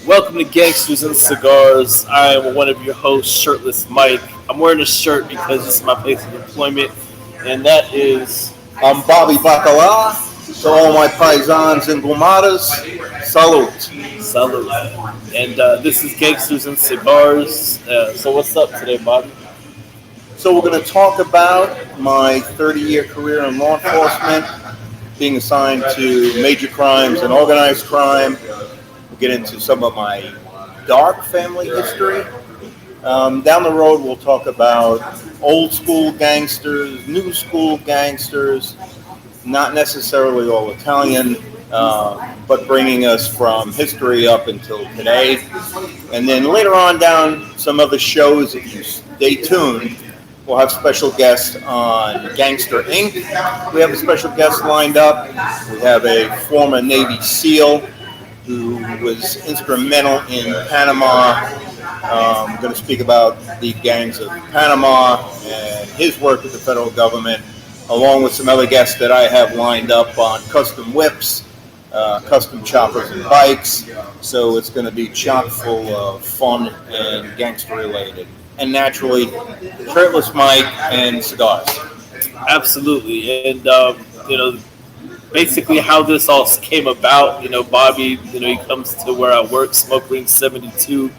Welcome to Gangsters and Cigars. I am one of your hosts, Shirtless Mike. I'm wearing a shirt because this is my place of employment, and that is... I'm Bobby Bacala. To all my paisans and bumadas, salute. Salute. And this is Gangsters and Cigars. So what's up today, Bobby? So we're going to talk about my 30-year career in law enforcement, being assigned to major crimes and organized crime. We'll get into some of my dark family history. Down the road, we'll talk about old school gangsters, new school gangsters, not necessarily all Italian, but bringing us from history up until today. And then later on down some other shows, if you stay tuned, we'll have special guests on Gangster Inc. We have a special guest lined up. We have a former Navy SEAL who was instrumental in Panama. I'm going to speak about the gangs of Panama and his work with the federal government, along with some other guests that I have lined up on custom whips, custom choppers and bikes. So it's going to be chock full of fun and gangster related. And naturally, Shirtless Mike and cigars. Absolutely. And, basically how this all came about, Bobby, he comes to where I work, Smoke Ring 72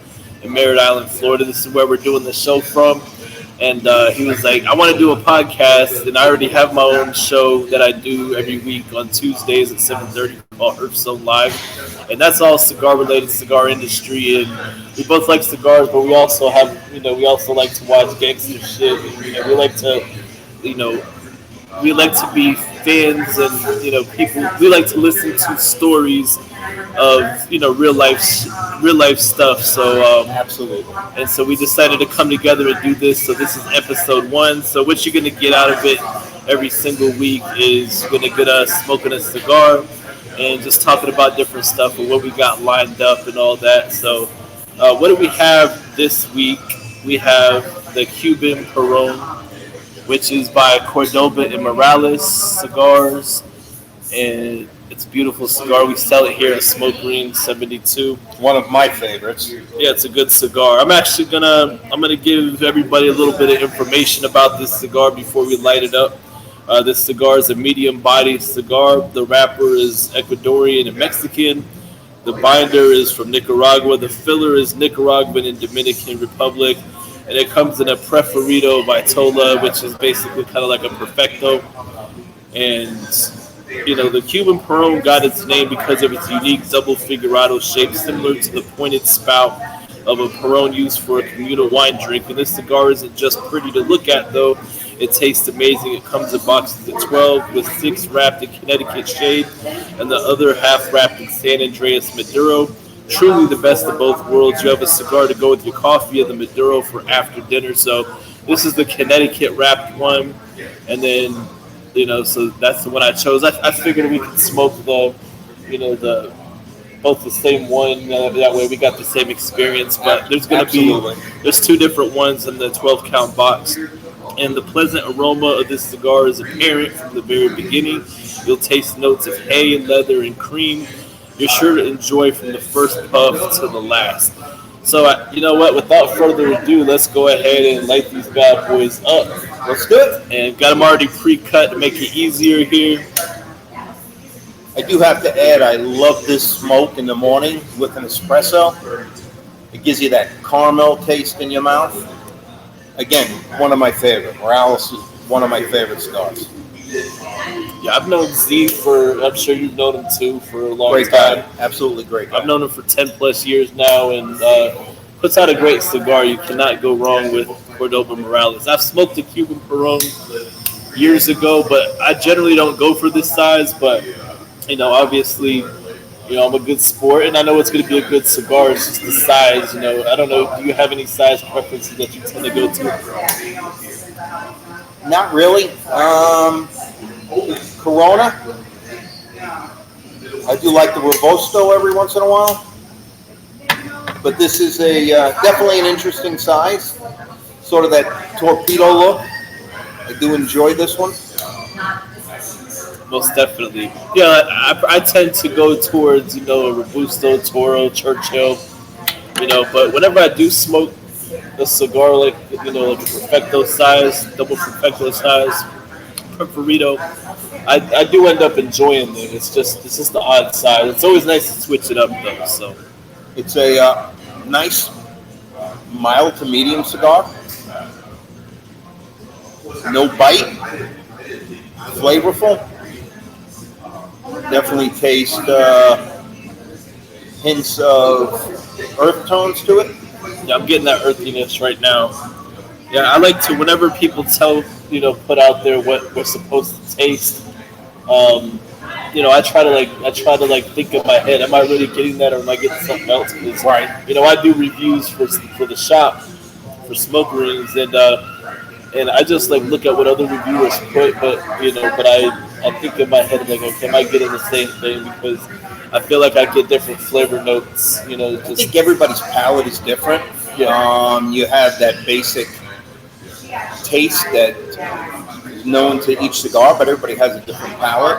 in Merrit Island, Florida. This is where we're doing the show from. And he was like, I want to do a podcast, and I already have my own show that I do every week on Tuesdays at 7:30 called Earth Zone Live. And that's all cigar-related, cigar industry. And we both like cigars, but we also have, we also like to watch gangster shit. And, we like to, we like to be fans and, people, we like to listen to stories of, real life stuff. So, Absolutely. And so we decided to come together and do this. So this is episode 1. So what you're going to get out of it every single week is going to get us smoking a cigar and just talking about different stuff and what we got lined up and all that. So what do we have this week? We have the Cuban Paron, which is by Cordoba and Morales Cigars. And it's a beautiful cigar. We sell it here at Smoke Ring 72. One of my favorites. Yeah, it's a good cigar. I'm actually gonna give everybody a little bit of information about this cigar before we light it up. This cigar is a medium-bodied cigar. The wrapper is Ecuadorian and Mexican. The binder is from Nicaragua. The filler is Nicaraguan and Dominican Republic. And it comes in a Preferido Vitola, which is basically kind of like a Perfecto. And the Cuban Paron got its name because of its unique double figurado shape, similar to the pointed spout of a Paron used for a communal wine drink. And this cigar isn't just pretty to look at, though. It tastes amazing. It comes in boxes of 12, with 6 wrapped in Connecticut shade and the other half wrapped in San Andreas Maduro. Truly the best of both worlds. You have a cigar to go with your coffee and the Maduro for after dinner. So this is the Connecticut wrapped one. And then, so that's the one I chose. I figured we could smoke both the same one. That way we got the same experience. But there's going to there's 2 different ones in the 12 count box. And the pleasant aroma of this cigar is apparent from the very beginning. You'll taste notes of hay, leather, and cream. You're sure to enjoy from the first puff to the last. So, you know what? Without further ado, let's go ahead and light these bad boys up. Let's do it. And got them already pre-cut to make it easier here. I do have to add, I love this smoke in the morning with an espresso. It gives you that caramel taste in your mouth. Again, one of my favorite. Morales is one of my favorite cigars. Yeah, I've known Z I'm sure you've known him too, for a long great time. Guy. Absolutely great guy. I've known him for 10 plus years now, and puts out a great cigar. You cannot go wrong with Cordoba Morales. I've smoked a Cuban Paron years ago, but I generally don't go for this size, but, obviously, I'm a good sport, and I know it's going to be a good cigar. It's just the size. I don't know. Do you have any size preferences that you tend to go to? Not really. Corona. I do like the Robusto every once in a while, but this is a definitely an interesting size. Sort of that torpedo look. I do enjoy this one. Most definitely. Yeah, I tend to go towards a Robusto, Toro, Churchill. But whenever I do smoke a cigar like a perfecto size, double perfecto size, Perforito, I do end up enjoying them. It's just the odd size. It's always nice to switch it up though. So It's a nice, mild to medium cigar. No bite, flavorful. Definitely taste hints of earth tones to it. yeah, I'm getting that earthiness right now. Yeah, I like to whenever people put out there what we're supposed to taste. Um, I try to think in my head, am I really getting that or am I getting something else? Because Right. I do reviews for the shop for smoke rings, and I just like look at what other reviewers put, but I think in my head like, okay, am I getting the same thing? Because I feel like I get different flavor notes. I Just think everybody's palate is different. yeah, You have that basic taste that is known to each cigar, but everybody has a different palate.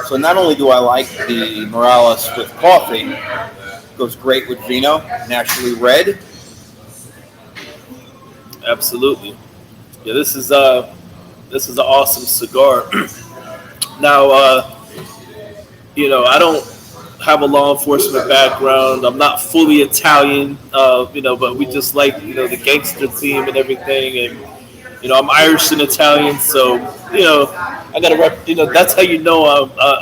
So not only do I like the Morales with coffee, it goes great with vino, naturally red. absolutely. Yeah, this is an awesome cigar. Now, I don't have a law enforcement background. I'm not fully Italian, but we just like the gangster theme and everything, and I'm Irish and Italian, so I gotta rep. That's how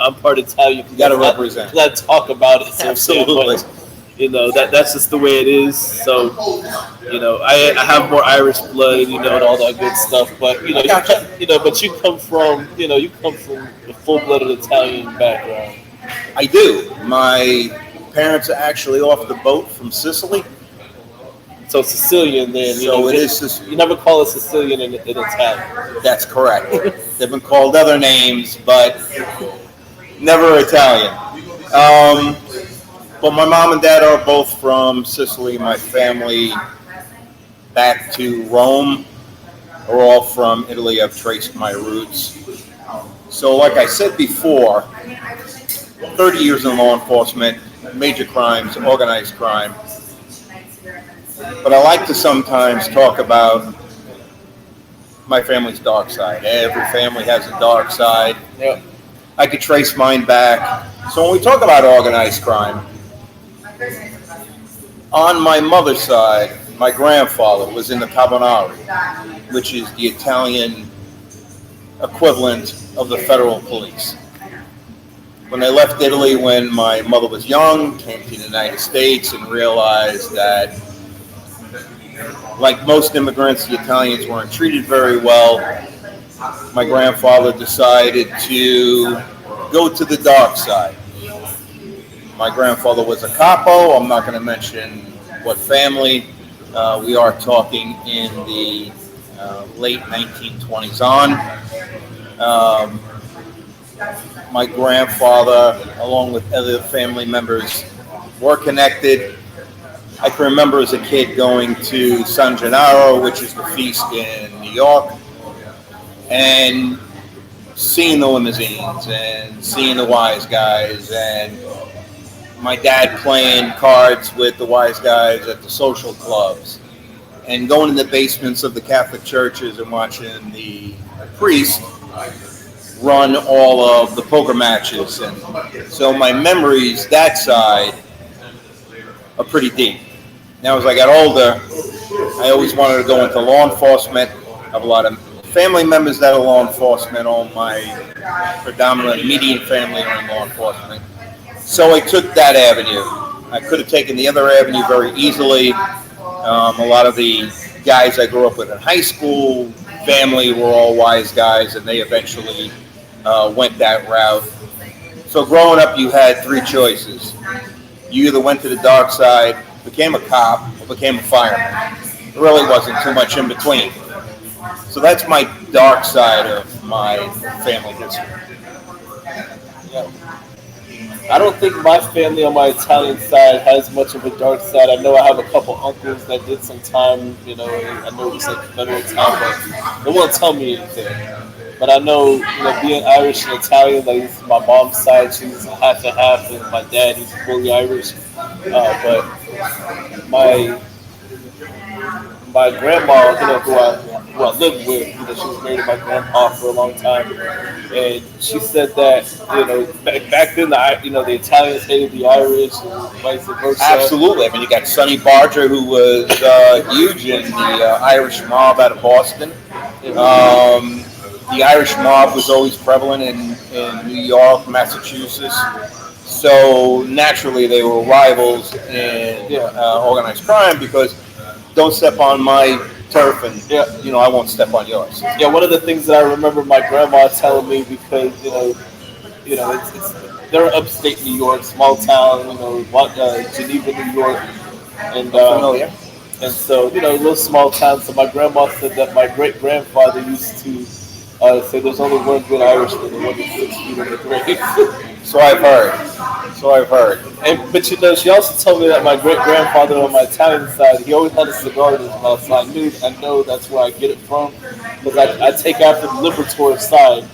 I'm part Italian. You got to represent. I talk about it, so Absolutely. but, that's just the way it is. So I have more Irish blood, and all that good stuff. But Gotcha. but you come from a full-blooded Italian background. I do. My parents are actually off the boat from Sicily, So Sicilian, then so it is. you never call a Sicilian in Italian. That's correct. They've been called other names, but never Italian. Um, but my mom and dad are both from Sicily. My family back to Rome are all from Italy. I've traced my roots. So, like I said before, 30 years in law enforcement, major crimes, organized crime. But I like to sometimes talk about my family's dark side. Every family has a dark side. Yeah. I could trace mine back. So when we talk about organized crime, on my mother's side, my grandfather was in the Carbonari, which is the Italian equivalent of the federal police. When I left Italy when my mother was young, came to the United States and realized that, like most immigrants, the Italians weren't treated very well. My grandfather decided to go to the dark side. My grandfather was a capo. I'm not going to mention what family. We are talking in the late 1920s on. My grandfather, along with other family members, were connected. I can remember as a kid going to San Gennaro, which is the feast in New York, and seeing the limousines and seeing the wise guys, and my dad playing cards with the wise guys at the social clubs, and going in the basements of the Catholic churches and watching the priest run all of the poker matches. And so my memories, that side, are pretty deep. Now, as I got older, I always wanted to go into law enforcement. I have a lot of family members that are law enforcement. All my predominant immediate family are in law enforcement. So I took that avenue. I could have taken the other avenue very easily. A lot of the guys I grew up with in high school, family were all wise guys, and they eventually went that route. So growing up, you had three choices. You either went to the dark side, became a cop, or became a fireman. There really wasn't too much in between. So that's my dark side of my family history. Yeah. I don't think my family on my Italian side has much of a dark side. I know I have a couple uncles that did some time, I know it was like federal time, but they won't tell me anything. But I know, being Irish and Italian, like this is my mom's side, she's half and half, and my dad, he's fully Irish. But my my grandma, who I lived with, she was married to my grandpa for a long time, and she said that back then the Italians hated the Irish and vice versa. Absolutely. I mean, you got Sonny Barger, who was huge in the Irish mob out of Boston. The Irish mob was always prevalent in New York, Massachusetts. So naturally, they were rivals in organized crime because don't step on my turf and I won't step on yours. Yeah, one of the things that I remember my grandma telling me, because it's they're upstate New York, small town, Geneva, New York, and and so little small town. So my grandma said that my great grandfather used to say there's only one good Irishman and one that's 6 feet in the grave. So I've heard. But she also told me that my great grandfather on my Italian side, he always had a cigar in his mouth. So I know that's where I get it from, because I take after the Libertor side.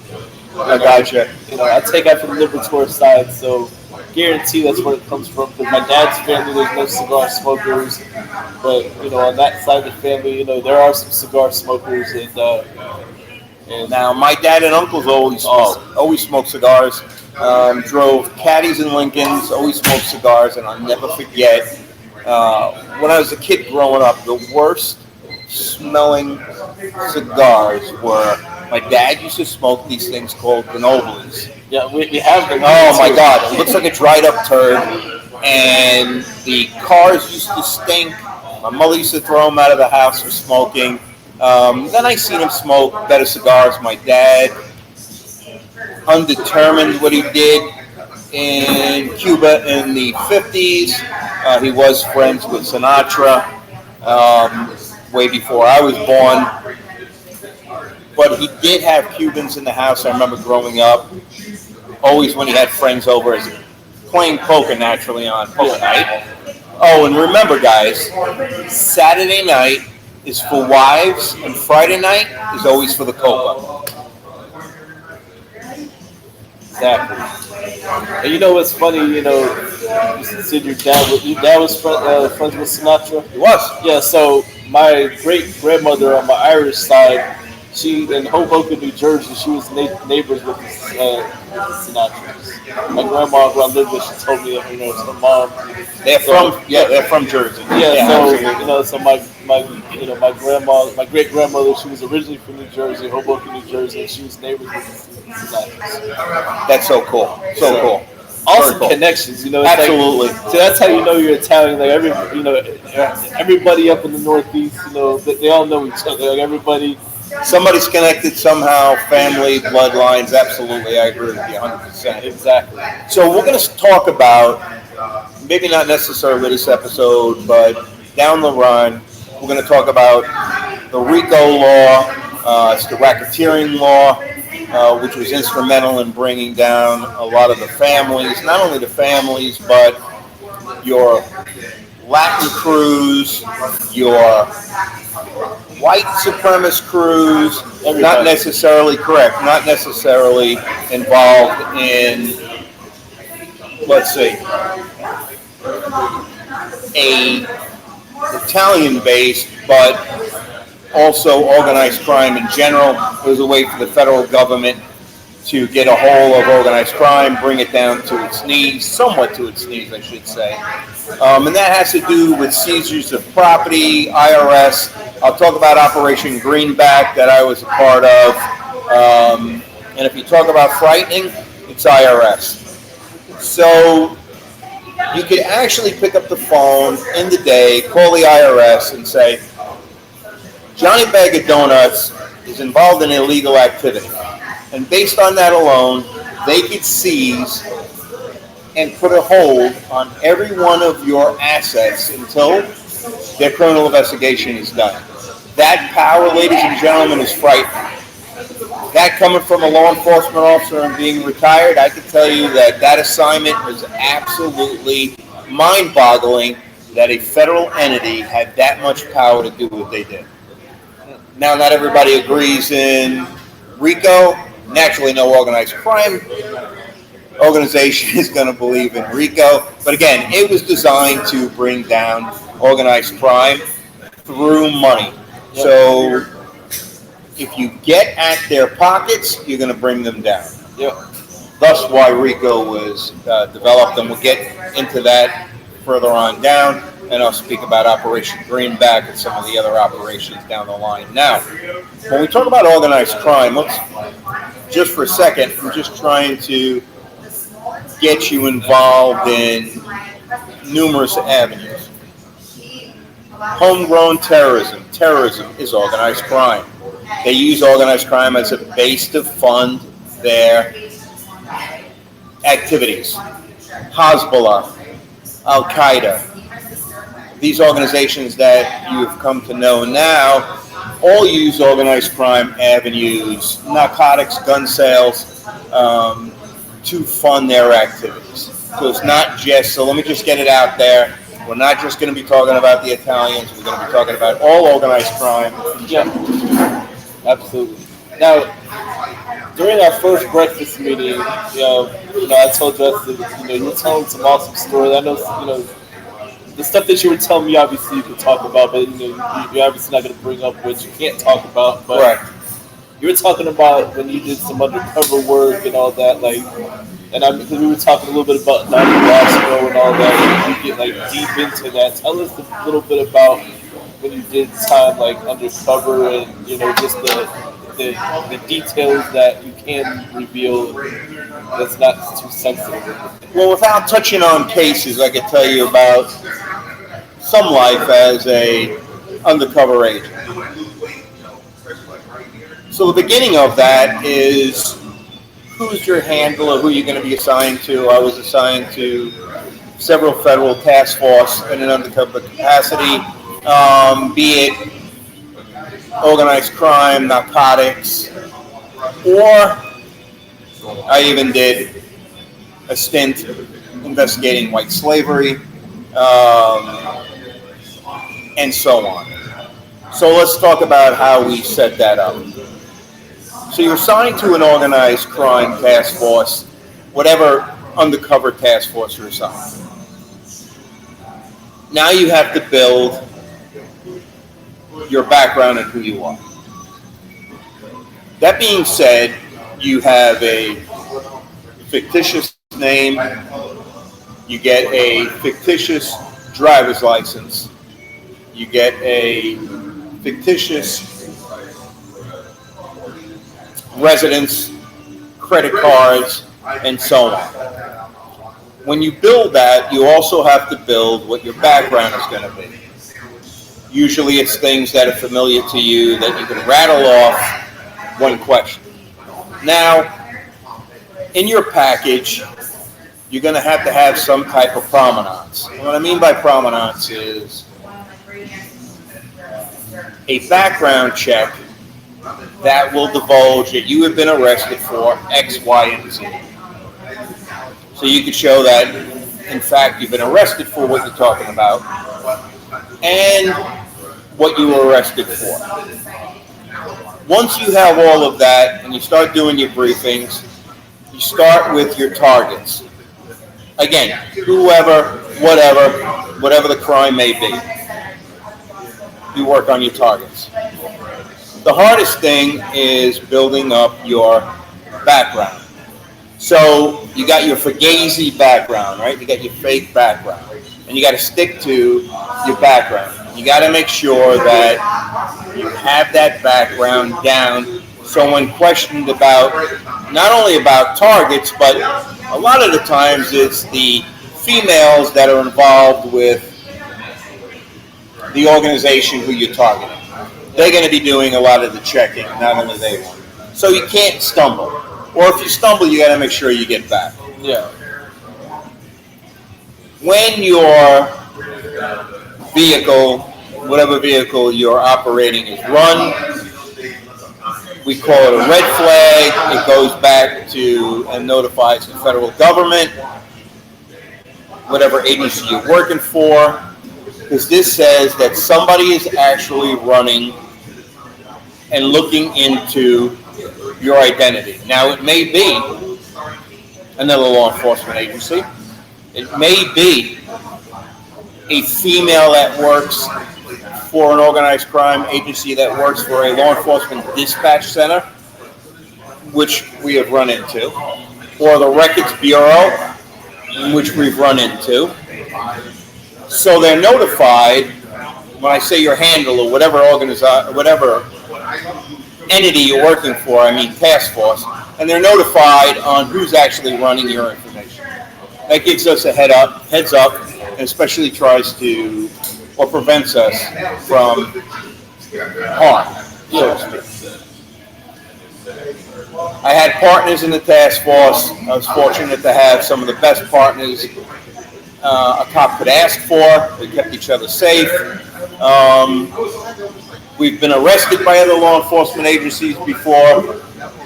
I gotcha. I take after the Libertor side, so guarantee that's where it comes from. Because my dad's family, there's no cigar smokers, but on that side of the family, there are some cigar smokers, and now my dad and uncles always smoked cigars. Drove Caddies and Lincolns, always smoked cigars, and I'll never forget when I was a kid growing up, the worst smelling cigars were, my dad used to smoke these things called Grenobles. Yeah, we have them. Oh my God, it looks like a dried up turd, and the cars used to stink. My mother used to throw them out of the house for smoking. Then I seen him smoke better cigars. My dad, undetermined what he did in Cuba in the 50s. He was friends with Sinatra way before I was born. But he did have Cubans in the house. I remember growing up, always when he had friends over, playing poker naturally on poker night. Oh, and remember, guys, Saturday night is for wives, and Friday night is always for the copa. Exactly. And what's funny, you said your dad was friends with Sinatra? He was. Yeah, so my great grandmother on my Irish side, she in Hoboken, New Jersey, she was neighbors with the Sinatras. My grandma, who I lived with, she told me that it's her mom. They're from Jersey. Yeah, so my grandma, my great grandmother, she was originally from New Jersey, Hoboken, New Jersey, and she was neighbors with the Sinatras. That's so cool. So cool. Awesome cool connections, Absolutely. So that's how you're Italian. Like everybody up in the Northeast, they all know each other. Like everybody. Somebody's connected somehow, family, bloodlines. Absolutely, I agree with you 100%. Exactly. So we're going to talk about, maybe not necessarily this episode, but down the run, we're going to talk about the RICO law, it's the racketeering law, which was instrumental in bringing down a lot of the families, not only the families, but your Latin crews, your white supremacist crews, not necessarily involved in, let's see, a Italian-based, but also organized crime in general. It was a way for the federal government to get a hold of organized crime, bring it down to its knees, somewhat to its knees, I should say. And that has to do with seizures of property, IRS. I'll talk about Operation Greenback that I was a part of. And if you talk about frightening, it's IRS. So you could actually pick up the phone in the day, call the IRS and say, Johnny Bag of Donuts is involved in illegal activity. And based on that alone, they could seize and put a hold on every one of your assets until their criminal investigation is done. That power, ladies and gentlemen, is frightening. That coming from a law enforcement officer and being retired, I can tell you that that assignment was absolutely mind-boggling that a federal entity had that much power to do what they did. Now, not everybody agrees in RICO. Naturally, no organized crime organization is going to believe in RICO. But again, it was designed to bring down organized crime through money. So if you get at their pockets, you're going to bring them down. Thus why RICO was developed, and we'll get into that further on down, and I'll speak about Operation Greenback and some of the other operations down the line. Now, when we talk about organized crime, let's just for a second, I'm just trying to get you involved in numerous avenues. Homegrown terrorism. Terrorism is organized crime. They use organized crime as a base to fund their activities. Hezbollah, Al-Qaeda, these organizations that you've come to know now all use organized crime avenues, narcotics, gun sales, to fund their activities. So it's not just, so let me just get it out there. We're not just going to be talking about the Italians. We're going to be talking about all organized crime. Yeah, absolutely. Now, during our first breakfast meeting, I told Justin, you were telling some awesome stories. I know, the stuff that you were telling me, obviously you can talk about, but you're obviously not going to bring up what you can't talk about. But right. You were talking about when you did some undercover work and all that, because we were talking a little bit about Glasgow and all that, and you get deep into that. Tell us a little bit about when you did time undercover and just the details that you can reveal that's not too sensitive. Well, without touching on cases, I could tell you about some life as a undercover agent. So the beginning of that is who's your handler, who you're going to be assigned to. I was assigned to several federal task force in an undercover capacity, be it organized crime, narcotics, or I even did a stint investigating white slavery, and so on. So let's talk about how we set that up. So you're assigned to an organized crime task force, whatever undercover task force you're assigned. Now you have to build your background and who you are. That being said, you have a fictitious name, you get a fictitious driver's license, you get a fictitious residence, credit cards, and so on. When you build that, you also have to build what your background is going to be. Usually it's things that are familiar to you that you can rattle off one question. Now, in your package, you're going to have some type of provenance. And what I mean by provenance is a background check that will divulge that you have been arrested for X, Y, and Z. So you could show that, in fact, you've been arrested for what you're talking about and what you were arrested for. Once you have all of that and you start doing your briefings, you start with your targets. Again, whoever, whatever the crime may be, you work on your targets. The hardest thing is building up your background. So you got your Fugazi background, right? You got your fake background. And you got to stick to your background. You got to make sure that you have that background down. So when questioned about, not only about targets, but a lot of the times it's the females that are involved with the organization who you're targeting. They're going to be doing a lot of the checking, not only they want. So you can't stumble. Or if you stumble, you got to make sure you get back. Yeah. when your vehicle, whatever vehicle you're operating, is run, we call it a red flag. It goes back to and notifies the federal government, whatever agency you're working for, because this says that somebody is actually running and looking into your identity. Now, it may be another law enforcement agency. It may be a female that works for an organized crime agency that works for a law enforcement dispatch center, which we have run into, or the Records Bureau, which we've run into. So they're notified when I say your handle or whatever entity you're working for, I mean task force, and they're notified on who's actually running your information. That gives us a heads up, and especially tries to, or prevents us from harm, so to speak. I had partners in the task force. I was fortunate to have some of the best partners a cop could ask for. We kept each other safe. We've been arrested by other law enforcement agencies before.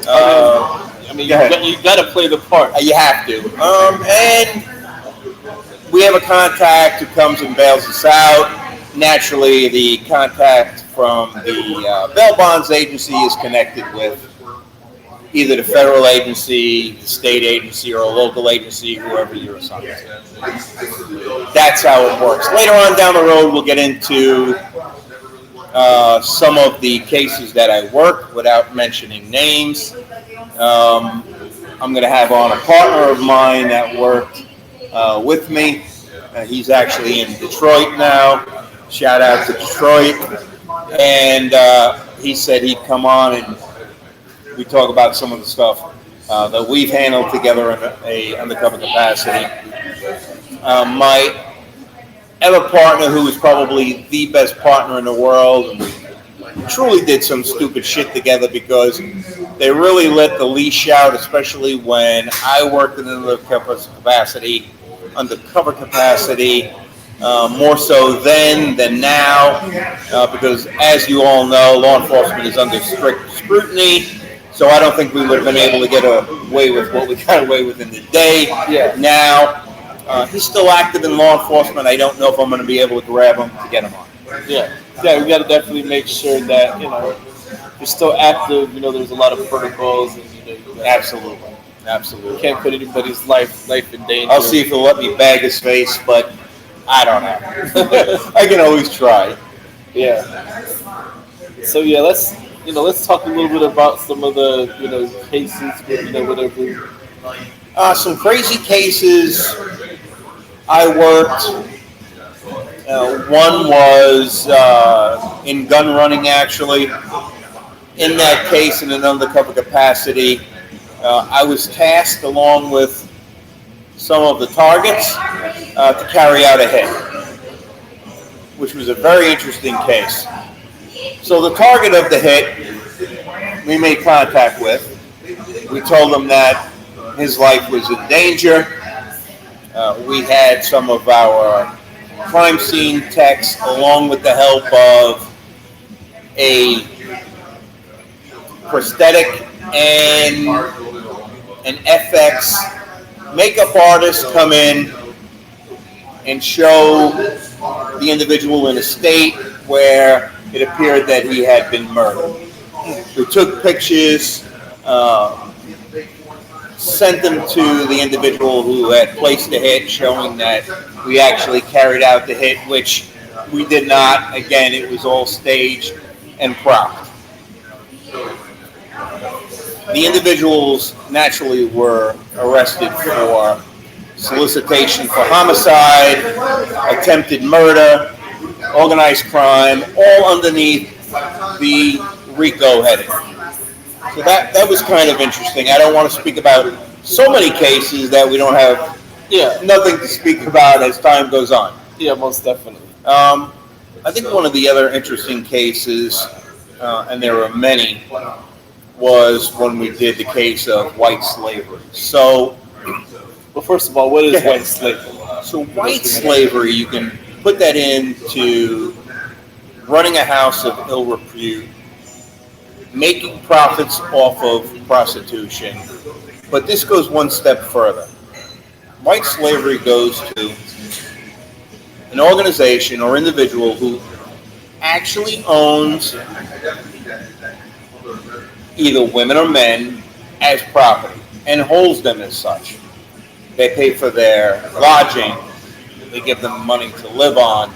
I mean, you got to play the part. You have to. And we have a contact who comes and bails us out. Naturally, the contact from the bail bonds agency is connected with either the federal agency, the state agency, or a local agency, whoever you're assigned to. That's how it works. Later on down the road, we'll get into some of the cases that I work without mentioning names. I'm going to have on a partner of mine that worked with me. He's actually in Detroit now. Shout out to Detroit. And he said he'd come on and we talk about some of the stuff that we've handled together in a undercover capacity. My other partner, who is probably the best partner in the world, and we truly did some stupid shit together because they really let the leash out, especially when I worked in an undercover capacity, more so then than now, because as you all know, law enforcement is under strict scrutiny. So I don't think we would have been able to get away with what we got away with in the day. Yeah. Now, he's still active in law enforcement. I don't know if I'm going to be able to grab him to get him on. Yeah, we got to definitely make sure that, you're still active. There's a lot of protocols. And, Absolutely. You can't put anybody's life in danger. I'll see if he'll let me bag his face, but I don't know. I can always try. Yeah. So, let's talk a little bit about some of the, cases, whatever. Some crazy cases I worked. One was in gun running, actually. In that case, in an undercover capacity, I was tasked along with some of the targets to carry out a hit, which was a very interesting case. So the target of the hit, we made contact with. We told him that his life was in danger. We had some of our crime scene techs, along with the help of a prosthetic and an FX makeup artist, come in and show the individual in a state where it appeared that he had been murdered. We took pictures, sent them to the individual who had placed the hit, showing that we actually carried out the hit, which we did not. Again, it was all staged and propped. The individuals naturally were arrested for solicitation for homicide, attempted murder, organized crime, all underneath the RICO heading. So that was kind of interesting. I don't want to speak about so many cases that we don't have nothing to speak about as time goes on. Yeah, most definitely. I think one of the other interesting cases, and there are many, was when we did the case of white slavery. So, well, first of all, what is white slavery? So white slavery, you can put that into running a house of ill repute, making profits off of prostitution. But this goes one step further. White slavery goes to an organization or individual who actually owns either women or men as property and holds them as such. They pay for their lodging, they give them money to live on,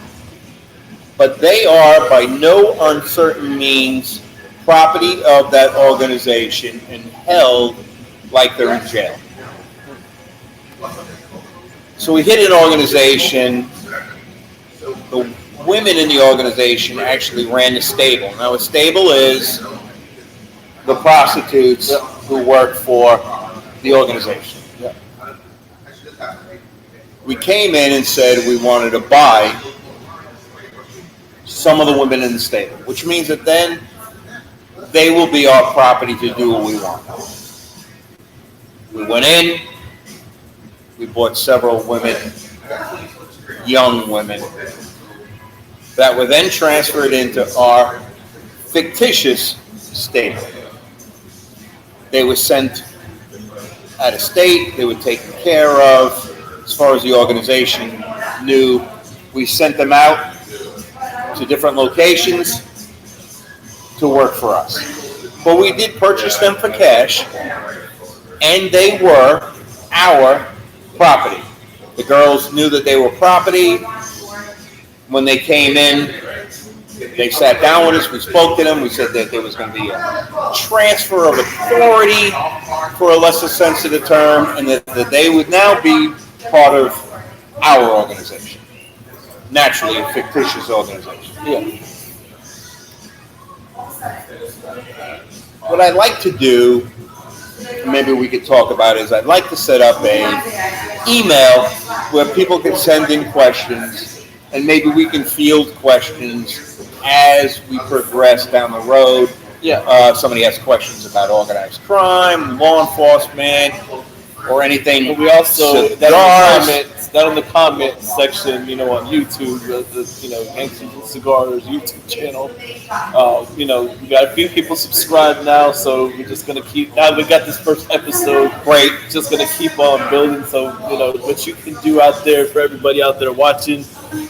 but they are by no uncertain means property of that organization and held like they're in jail. So we hit an organization. The women in the organization actually ran the stable. Now a stable is the prostitutes who work for the organization. We came in and said we wanted to buy some of the women in the stable, which means that then they will be our property to do what we want. We went in, we bought several women, young women, that were then transferred into our fictitious stable. They were sent out of state, they were taken care of. As far as the organization knew, we sent them out to different locations to work for us. But we did purchase them for cash, and they were our property. The girls knew that they were property. When they came in, they sat down with us, we spoke to them, we said that there was going to be a transfer of authority, for a lesser sense of the term, and that they would now be part of our organization. Naturally, a fictitious organization. Yeah. What I'd like to do, maybe we could talk about, is I'd like to set up a email where people can send in questions, and maybe we can field questions as we progress down the road. Yeah. Somebody has questions about organized crime, law enforcement, or anything. But we also that on the comment section, on YouTube, the Gangsters and Cigars YouTube channel. We got a few people subscribed now, so we're just gonna keep. Now we got this first episode, great. Just gonna keep on building. So what you can do out there for everybody out there watching,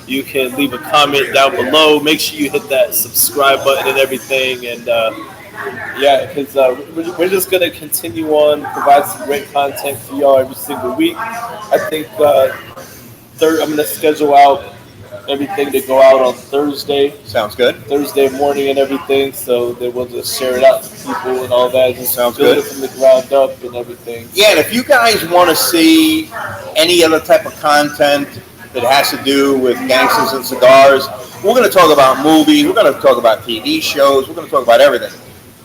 you can leave a comment down below. Make sure you hit that subscribe button and everything, and. Because we're just going to continue on, provide some great content for y'all every single week. I think I'm going to schedule out everything to go out on Thursday. Sounds good. Thursday morning and everything, so that we'll just share it out to people and all that. Just sounds good. It from the ground up and everything. Yeah, and if you guys want to see any other type of content that has to do with Gangsters and Cigars, we're going to talk about movies, we're going to talk about TV shows, we're going to talk about everything.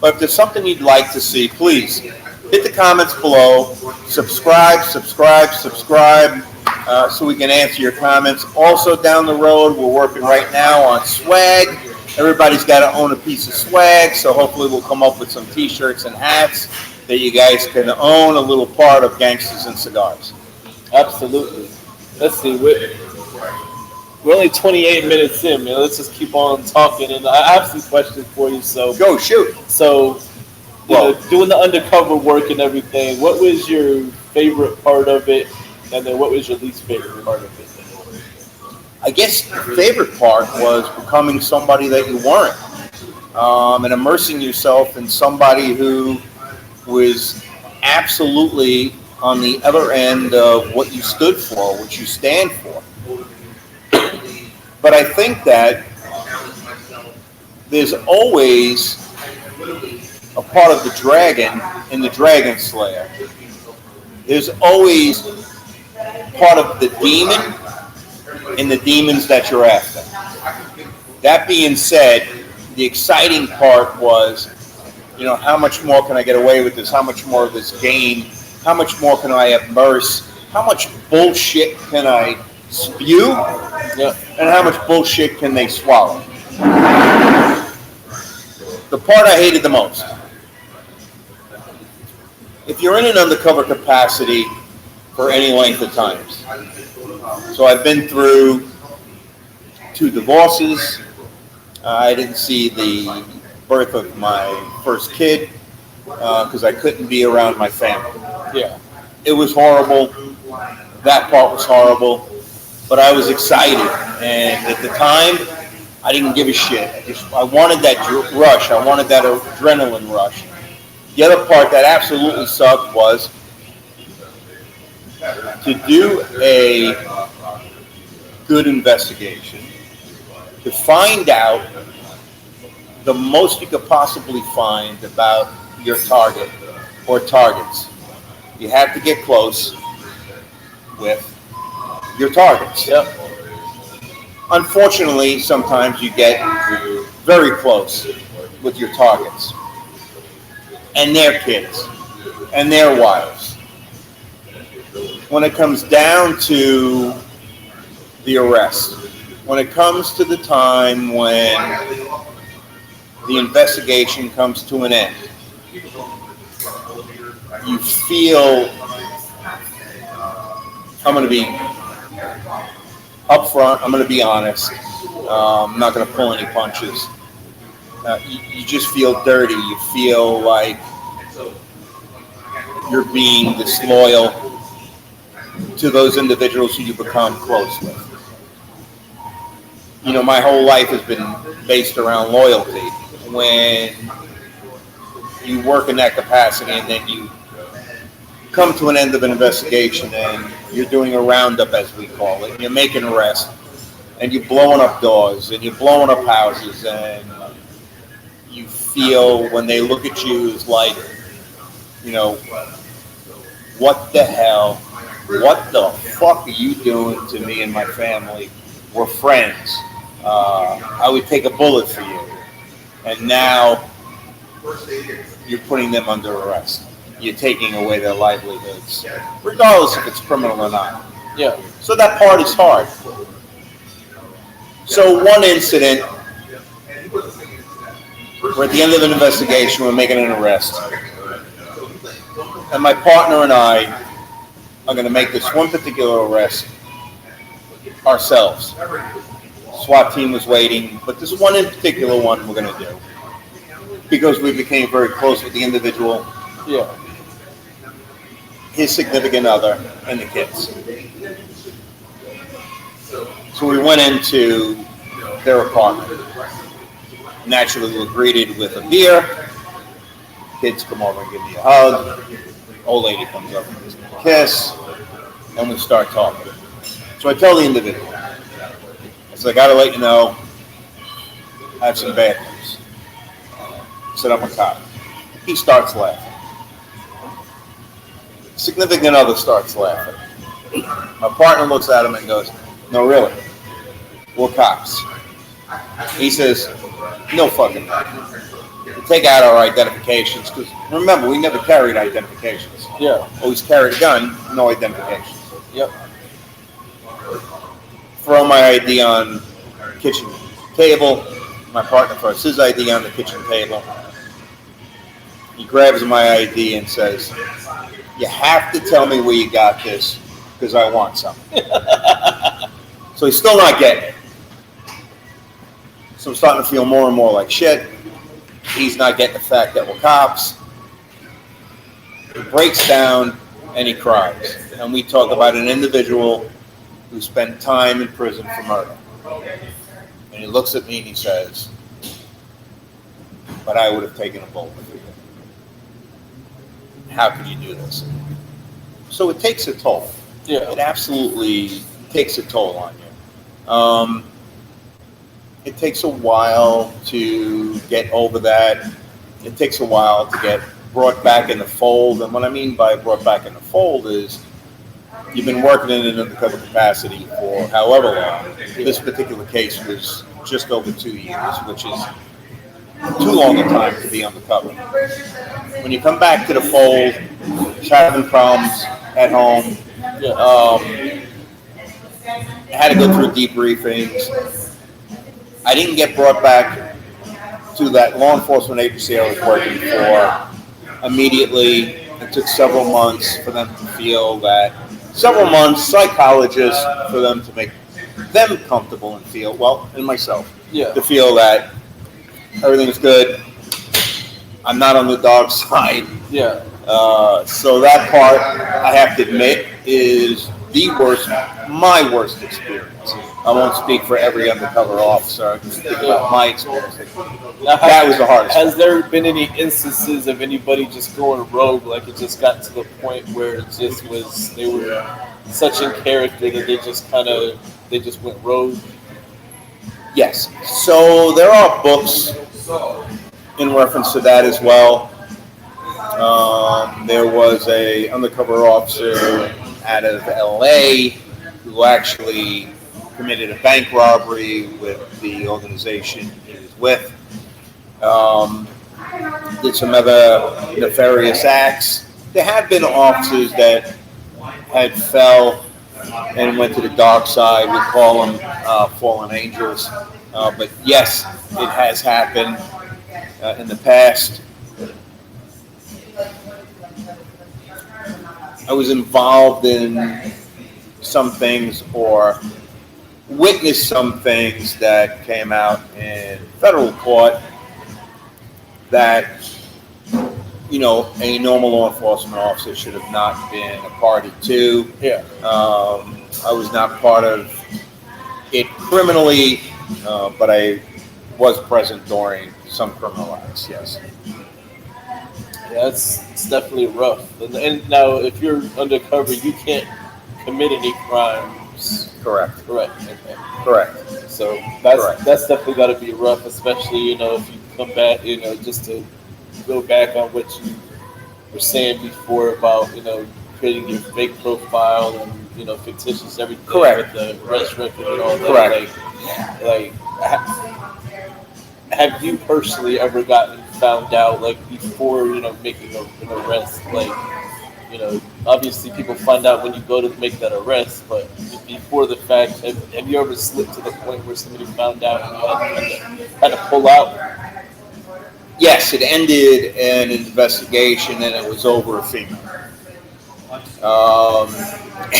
But if there's something you'd like to see, please hit the comments below, subscribe, so we can answer your comments. Also down the road, we're working right now on swag. Everybody's got to own a piece of swag, so hopefully we'll come up with some t-shirts and hats that you guys can own a little part of Gangsters and Cigars. Absolutely. Let's see, we're only 28 minutes in, man. Let's just keep on talking. And I have some questions for you. So go, shoot. So, doing the undercover work and everything, what was your favorite part of it? And then what was your least favorite part of it? I guess the favorite part was becoming somebody that you weren't. And immersing yourself in somebody who was absolutely on the other end of what you stood for, what you stand for. But I think that there's always a part of the dragon in the Dragon Slayer. There's always part of the demon in the demons that you're after. That being said, the exciting part was, how much more can I get away with this? How much more of this game? How much more can I immerse? How much bullshit can I spew? And how much bullshit can they swallow? The part I hated the most. If you're in an undercover capacity, for any length of times. So I've been through 2 divorces. I didn't see the birth of my first kid because I couldn't be around my family. Yeah. It was horrible. That part was horrible. But I was excited. And at the time, I didn't give a shit. I wanted that rush. I wanted that adrenaline rush. The other part that absolutely sucked was to do a good investigation, to find out the most you could possibly find about your target or targets. You have to get close with your targets. Yep. Unfortunately, sometimes you get very close with your targets and their kids and their wives. When it comes down to the arrest, when it comes to the time when the investigation comes to an end, you feel, I'm going to be upfront, I'm going to be honest, I'm not going to pull any punches. You just feel dirty. You feel like you're being disloyal to those individuals who you become close with. You know, my whole life has been based around loyalty. When you work in that capacity and then you come to an end of an investigation and you're doing a roundup, as we call it, and you're making arrests, and you're blowing up doors, and you're blowing up houses, and you feel when they look at you it's like, you know, what the hell, what the fuck are you doing to me and my family? We're friends. I would take a bullet for you. And now you're putting them under arrest. You're taking away their livelihoods, regardless if it's criminal or not. Yeah. So that part is hard. So one incident, we're at the end of an investigation, we're making an arrest. And my partner and I are going to make this one particular arrest ourselves. SWAT team was waiting, but this one in particular one we're going to do. Because we became very close with the individual, Yeah. his significant other, and the kids. So we went into their apartment. Naturally, we were greeted with a beer. Kids come over and give me a hug. Old lady comes up and gives me a kiss. And we start talking. So I tell the individual, I said, I got to let you know, I have some bad news. I said, I'm a cop. He starts laughing. Significant other starts laughing. My partner looks at him and goes, no, really, we're cops. He says, no fucking way. We take out our identifications, because remember, we never carried identifications. Yeah. Always carried a gun, no identifications. Yep. Throw my ID on kitchen table. My partner throws his ID on the kitchen table. He grabs my ID and says, you have to tell me where you got this, because I want something. So he's still not getting it. So I'm starting to feel more and more like shit. He's not getting the fact that we're cops. He breaks down and he cries. And we talk about an individual who spent time in prison for murder. And he looks at me and he says, but I would have taken a bullet for you. How could you do this? So it takes a toll. Yeah. It absolutely takes a toll on you. It takes a while to get over that. It takes a while to get brought back in the fold. And what I mean by brought back in the fold is you've been working in an undercover capacity for however long. This particular case was just over 2 years, which is too long a time to be undercover. When you come back to the fold, you're having problems at home. I had to go through debriefings. I didn't get brought back to that law enforcement agency I was working for immediately. It took several months for them to feel that several months, psychologists, for them to make them comfortable and feel, well, and myself, to feel that everything's good. I'm not on the dog side. Yeah. So that part, I have to admit, is my worst experience. I won't speak for every undercover officer. I can speak about my experience. That was the hardest. Has there been any instances of anybody just going rogue? Like it just got to the point where it just was, they were such in character that they just went rogue? Yes. So there are books in reference to that as well. There was a undercover officer out of LA who actually committed a bank robbery with the organization he was with. Did some other nefarious acts. There have been officers that had fell and went to the dark side. We call them fallen angels. But yes, it has happened in the past. I was involved in some things or witnessed some things that came out in federal court that, you know, a normal law enforcement officer should have not been a party to. Yeah. I was not part of it criminally, but I was present during some criminal acts, yes. Yeah, it's definitely rough. And now, if you're undercover, you can't commit any crimes. Correct. Correct. Okay. Correct. So that's definitely got to be rough, especially, you know, if you come back, you know, just to go back on what you were saying before about, you know, creating your fake profile and, you know, fictitious everything. Correct. With the arrest record and all that. Correct. Like, have you personally ever gotten found out, like, before, you know, making an arrest? Like, you know, obviously people find out when you go to make that arrest, but before the fact, have you ever slipped to the point where somebody found out and you had to pull out? Yes, it ended an investigation and it was over a female.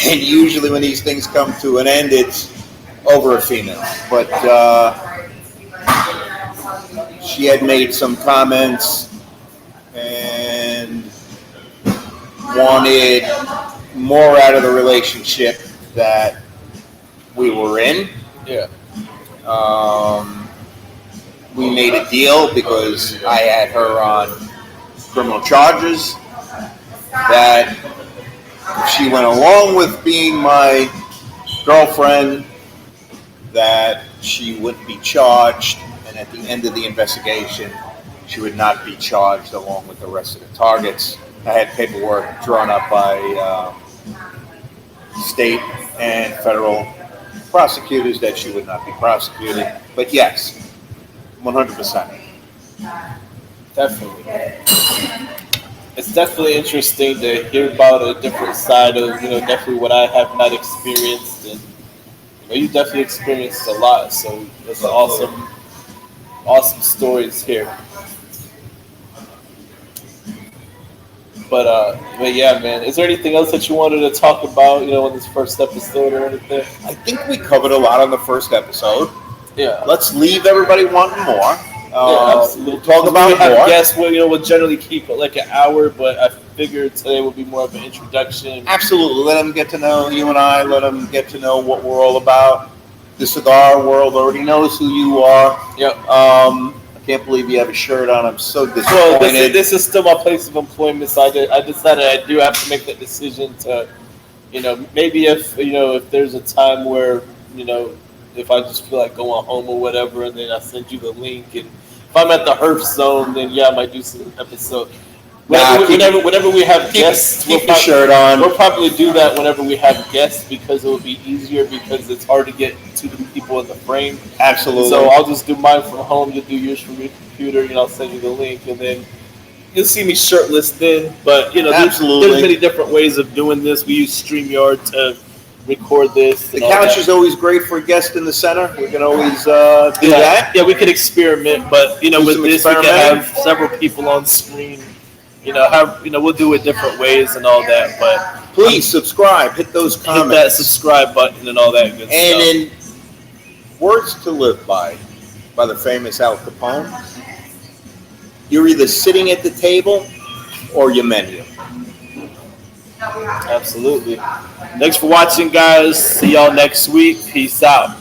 And usually when these things come to an end, it's over a female. But she had made some comments and wanted more out of the relationship that we were in. Yeah. We made a deal because I had her on criminal charges that if she went along with being my girlfriend, that she wouldn't be charged, and at the end of the investigation, she would not be charged along with the rest of the targets. I had paperwork drawn up by state and federal prosecutors that she would not be prosecuted. But yes, 100%. Definitely. It's definitely interesting to hear about a different side of, you know, definitely what I have not experienced, and you know, you definitely experienced a lot. So that's awesome stories here. But yeah, man. Is there anything else that you wanted to talk about, you know, in this first episode or anything? I think we covered a lot on the first episode. Yeah. Let's leave everybody wanting more. Yeah, absolutely. We'll talk about more. Yes, we'll generally keep it like an hour, but I figured today will be more of an introduction. Absolutely. Let them get to know you and I. Let them get to know what we're all about. The cigar world already knows who you are. Yep. I can't believe you have a shirt on. I'm so disappointed. Well, this is still my place of employment, so I decided I do have to make that decision to, you know, maybe if there's a time where, you know, if I just feel like going home or whatever, and then I send you the link, and if I'm at the Herf Zone, then yeah, I might do some episode. Whenever we have guests, keep the shirt on. We'll probably do that whenever we have guests because it will be easier because it's hard to get two people in the frame. Absolutely. So I'll just do mine from home. You'll do yours from your computer, and I'll send you the link, and then you'll see me shirtless then. But you know, there's many different ways of doing this. We use StreamYard to record this. The couch is always great for a guest in the center. We can always do that. Yeah, we could experiment, but you know, with this we can have several people on screen. You know, we'll do it different ways and all that. But Please subscribe. Hit those comments. Hit that subscribe button and all that good And stuff. in words to live by the famous Al Capone, you're either sitting at the table or your menu. Absolutely. Thanks for watching, guys. See y'all next week. Peace out.